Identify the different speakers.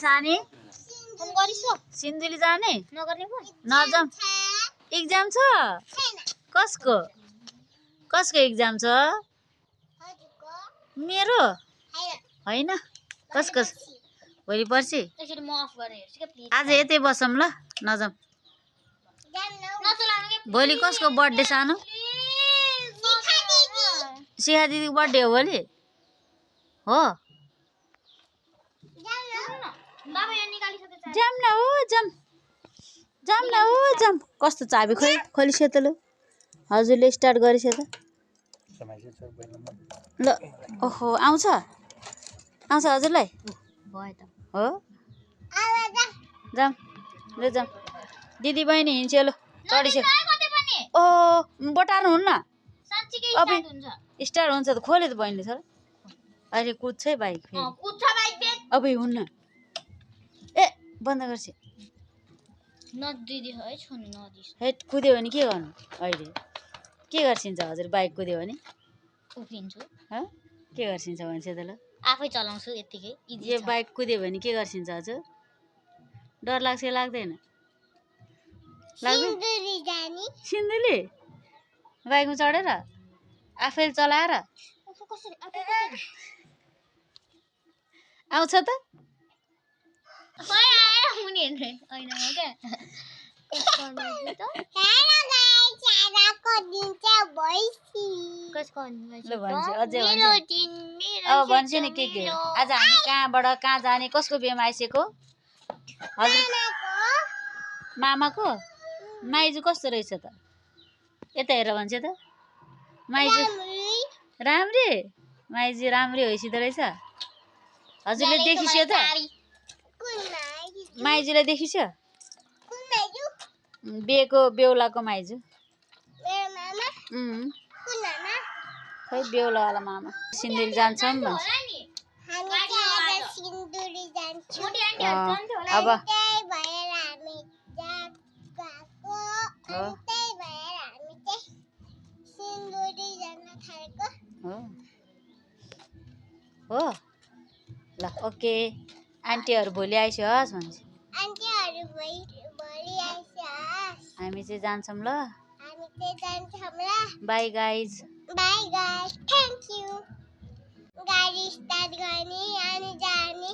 Speaker 1: जाने
Speaker 2: फोन गरिसो
Speaker 1: सिन्धुली जाने
Speaker 2: नगर्ने फोन
Speaker 1: नजाम एक्जाम छ कसको कसको एक्जाम छ मेरो हैन कसको भोलि पर्सि
Speaker 2: त्यसरी म अफ गरेर हेर्छु के प्लिज
Speaker 1: आज यतै बसौँ ल नजाम
Speaker 2: नचलाउनु के
Speaker 1: भोलि कसको बर्थडे सानो शिखा दिदीको बर्थडे हो भोलि हो
Speaker 2: बाबा यहाँ निकालिसके
Speaker 1: जाम न हो जाम जाम न हो जाम कस्तो चाबी खोलिसक्यो त लु हजुरले स्टार्ट गरिसक्यो त ल ओहो आउँछ आउँछ हजुरलाई
Speaker 2: भयो त
Speaker 1: हो जाम ल जाम दिदी बहिनी हिँड्छ ल चढिसक्यो
Speaker 2: कतै पनि
Speaker 1: ओ बटार्नु हुन्न
Speaker 2: साच्चीकै
Speaker 1: अबे
Speaker 2: स्टार्ट हुन्छ
Speaker 1: स्टार्ट हुन्छ त खोल्यो त बहिनीले सर अहिले कुद्छ है बाइक फेरि
Speaker 2: कुद्छ बाइक फेरि
Speaker 1: अब हुन्न ए बन्द गर्छ
Speaker 2: नदिदी है छोनु नदिस
Speaker 1: हेट कुद्यो भने के गर्नु अहिले के गर्छिन्छ हजुर बाइक कुद्यो भने
Speaker 2: उफ्रिन्छु
Speaker 1: के गर्छिन्छ भन्छ त ल
Speaker 2: आफै चलाउँछु यतिकै इजी
Speaker 1: यो बाइक कुद्यो भने के गर्छिन्छ हजुर डर लाग्छ कि लाग्दैन सिन्धुली बाइकमा चढेर आफैले चलाएर आउँछ त ल भन्छ अझै भन्छ अब भन्छ नि के आज हामी कहाँबाट कहाँ जाने कसको बिहेमा आइसकेको हजुर मामाको माइजू कस्तो रहेछ त यता हेर भन्छ त माइजू राम्री माइजू राम्री होइसिँदो रहेछ हजुरले देखिस्यो त माइजूलाई देखिस्यो बेको बेहुलाको माइजू खै बेहुलावाला मामा सिन्धुली जान्छौँ भन्छ अब हो ल ओके आन्टीहरू भोलि आइसोस् भन्छ हामी चाहिँ जान्छौँ ल बाई गाइज
Speaker 3: थ्याङ्क यू गाडी स्टार्ट गर्ने अनि जाने